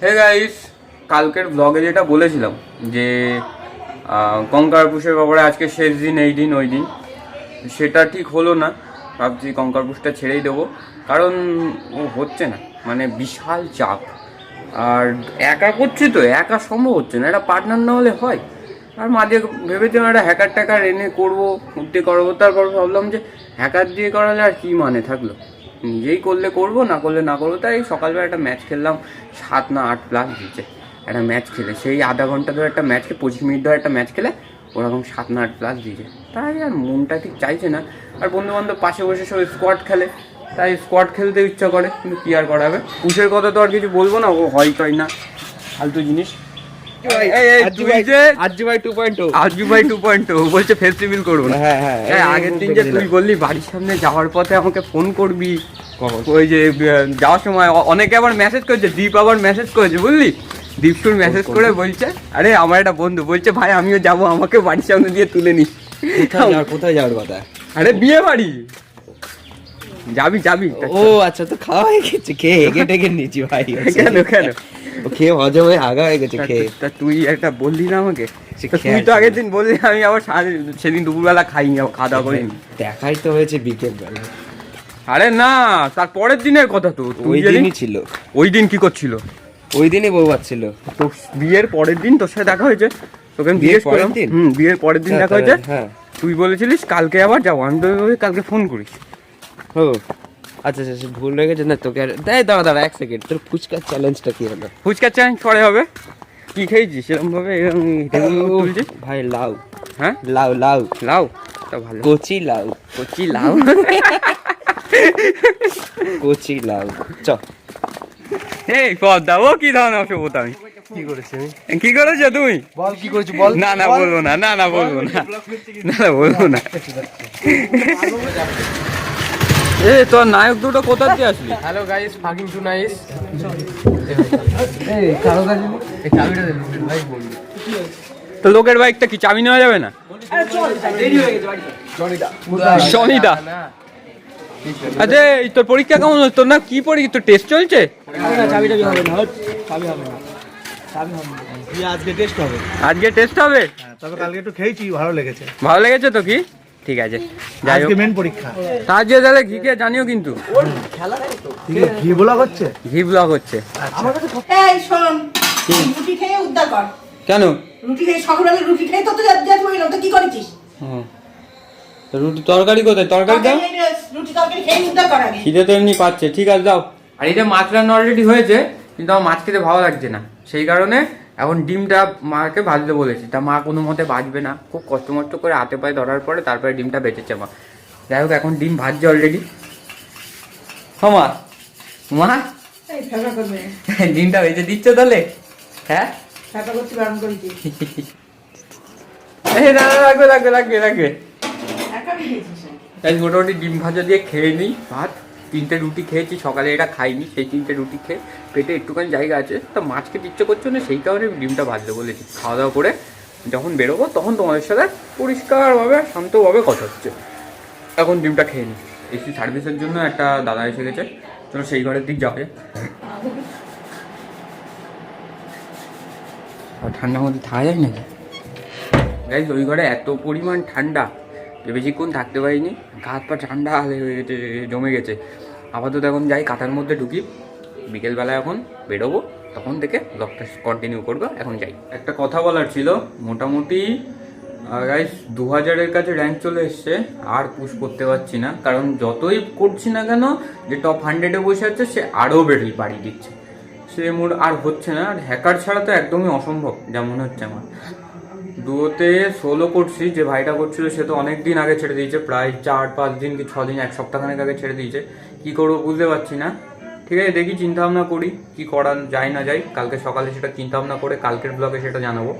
Hey guys, কালকের ব্লগে যেটা বলেছিলাম যে কঙ্কার পুষের ব্যাপারে আজকে শেষ দিন, এই দিন ওই দিন, সেটা ঠিক হলো না। ভাবছি কঙ্কার পুষটা ছেড়েই দেবো, কারণ ও হচ্ছে না, মানে বিশাল চাপ। আর একা করছি তো, একা সম্ভব হচ্ছে না, একটা পার্টনার না হলে হয়। আর মাঝে ভেবেছিলাম একটা হ্যাকার ট্যাকার এনে করবো, উঠতে করবো, তারপর ভাবলাম যে হ্যাকার দিয়ে করালে আর কি মানে থাকলো, নিজেই করলে করবো, না করলে না করবো। তাই সকালবেলা একটা ম্যাচ খেললাম, 7 না 8 প্লাস দিচ্ছে একটা ম্যাচ খেলে। সেই আধা ঘন্টা ধরে একটা ম্যাচকে 25 মিনিট ধরে একটা ম্যাচ খেলে ওরকম 7 না 8 প্লাস দিয়েছে। তাই আর মনটা ঠিক চাইছে না। আর বন্ধু বান্ধব পাশে বসে সব স্কোয়াড খেলে, তাই স্কোয়াড খেলতে ইচ্ছা করে, কিন্তু কি আর করা হবে। পুষের কথা তো আর কিছু বলবো না, ও হয় তাই না, ফালতু জিনিস। বলছে ফেস্টিভ্যাল করবো না। হ্যাঁ, আগের দিন যে তুই বললি বাড়ির সামনে যাওয়ার পথে আমাকে ফোন করবি, ওই যে যাওয়ার সময় অনেকে আবার মেসেজ করেছে, দীপ আবার মেসেজ করেছে, বুঝলি, দীপসুর মেসেজ করে বলছে, আরে আমার একটা বন্ধু বলছে ভাই আমিও যাবো, আমাকে বাড়ির সামনে দিয়ে তুলে নিস। কোথায় যাওয়ার কথা? আরে বিয়ে বাড়ি যাবি যাবি? ও আচ্ছা, তো খাওয়া হয়ে গেছে, খেয়ে হেগে টেগে নিয়েছি ভাই। কেন কেন? খেয়ে হজম হয়ে আগা হয়ে গেছে খেয়ে। তা তুই একটা বললি না আমাকে, তুই তো আগের দিন বললি, আমি আবার সেদিন দুপুরবেলা খাইনি, আবার খাওয়া দাওয়া করিনি। দেখাই তো হয়েছে বিকেল বেলা। আরে না, তার পরের দিনের কথা তো। ওই দিনই ছিল। ওই দিন কি করছিল? ওই দিনই বউ বাচ্ছিল। তো বিয়ের পরের দিন তোর সাথে দেখা হয়েছে, তোকে আমি জিজ্ঞেস করলাম। বিয়ের পরের দিন দেখা হয়েছে। হ্যাঁ, তুই বলেছিলিস কালকে আবার যাবো, আমি তো কালকে ফোন করিস। ও আচ্ছা আচ্ছা, ভুল হয়ে গেছে না তোকে। দাঁড়া 1 সেকেন্ড, তোর ফুচকার চ্যালেঞ্জটা কি হলো? ফুচকার চ্যালেঞ্জ পরে হবে। কি খেয়েছিস সেরকম ভাবে তুলছিস ভাই? লাউ। হ্যাঁ, লাউ লাউ লাউ তা ভালো। কচি লাউ। কচি লাউ? কচি লাউ। চ এই পদ্মা, ও কি ধরনের অসভ্যতা! আমি কি করেছি? কি করেছো তুমি? বল কি করেছি বল। না না বলবো না, না না বলবো না, না না বলবো না। এ তোর নায়ক দুটো কোথা দিয়ে আসলি? হ্যালো গাইস, ফাকিং টু নাইস। এই কারো কাছে এই চাবিটা দে ভাই, বল। তো লোকের বাইকটা কি চাবি নেওয়া যাবে না? সনিদা, আচ্ছা তোর পরীক্ষা কেমন হলো? তোর না কি পরীক্ষা, তোর টেস্ট চলছে? আজকে টেস্ট হবে। আজকে টেস্ট হবে? তবে কালকে একটু খেয়েছি, ভালো লেগেছে। ভালো লেগেছে তো? কি ঠিক আছে, যাই হোক, আজকে মেন পরীক্ষা। তার যে তাহলে ঘিকে জানিও কিন্তু। ঘি ব্লগ হচ্ছে, ঘি ব্লগ হচ্ছে। এই শোন, রুটি খেয়ে উদ্ধার কর। কেন? রুটি খেয়ে সকালবেলা রুটি খেয়ে তো তো কি করেছিস? তো রুটি তরকারি কোথায়? তরকারি দাও, রুটি তরকারি খেয়ে উদ্ধার কর আগে। খিদে তো এমনি পাচ্ছে, ঠিক আছে দাও। আর এটা মাছ রান্না অলরেডি হয়েছে, কিন্তু আমার মাছ খেতে ভালো লাগছে না, সেই কারণে এখন ডিমটা মাকে ভাজতে বলেছি। তা মা কোনো মতে ভাজবে না, খুব কষ্ট মষ্ট করে হাতে পায়ে ধরার পরে তারপরে ডিমটা বেঁচেছে মা। যাই হোক, এখন ডিম ভাজছে অলরেডি। হ্যাঁ মা, মা এই ফেলা করবে, ডিমটা ভেজে দিচ্ছ তাহলে? হ্যাঁ, ফেলা করতে বারণ করেছি। এই না, রাখবে রাখবে রাখবে রাখবে। একা খেয়েছিস? তাই মোটামুটি ডিম ভাজা দিয়ে খেয়ে নিই ভাত। 3টে রুটি খেয়েছি সকালে, এটা খাইনি। সেই 3টে রুটি খেয়ে পেটে একটুখানি জায়গা আছে, তো মাছ খেতে ইচ্ছে করছে না, সেই কারণে ডিমটা ভাজতে বলেছি। খাওয়া দাওয়া করে যখন বেরোবো তখন তোমাদের সাথে পরিষ্কারভাবে শান্তভাবে কথা হচ্ছে। এখন ডিমটা খেয়ে নিই। এসি সার্ভিসের জন্য একটা দাদা এসে গেছে, চলো সেই ঘরের দিক যাবে। আর ঠান্ডার মধ্যে থাকা যায় নাকি গাইজ? ওই ঘরে এত পরিমাণ ঠান্ডা যে বেশিক্ষণ থাকতে পারিনি, গা হাত পা ঠান্ডা হয়ে গেছে, জমে গেছে। আপাতত এখন যাই, কাঁথার মধ্যে ঢুকি, বিকেলবেলা এখন বেরোবো, তখন থেকে ব্লগটা কন্টিনিউ করবো। এখন যাই। একটা কথা বলার ছিল, মোটামুটি গাইজ 2000-এর কাছে র্যাঙ্ক চলে এসছে। আর পুশ করতে পারছি না, কারণ যতই করছি না কেন, যে টপ 100-এ বসে আছে সে আরও বাড়িয়ে দিচ্ছে। সে মোড আর হচ্ছে না। আর হ্যাকার ছাড়া তো একদমই অসম্ভব যা মনে হচ্ছে আমার। ডুয়োতে 16 করছি, যে ভাইটা করছিল সে তো অনেক দিন আগে ছেড়ে দিয়েছে, প্রায় 4-5 দিন কি 6 দিন, 1 সপ্তাহখানেক আগে ছেড়ে দিয়েছে। কী করবো বুঝতে পারছি না। ঠিক আছে, দেখি, চিন্তাভাবনা করি কি করা যায় না যায়। কালকে সকালে সেটা চিন্তাভাবনা করে কালকের ব্লগে সেটা জানাবো।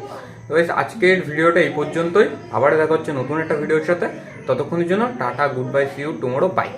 তো আজকের ভিডিওটা এই পর্যন্তই। আবার দেখা হচ্ছে নতুন একটা ভিডিওর সাথে। ততক্ষণের জন্য tata, good bye, see you tomorrow, by.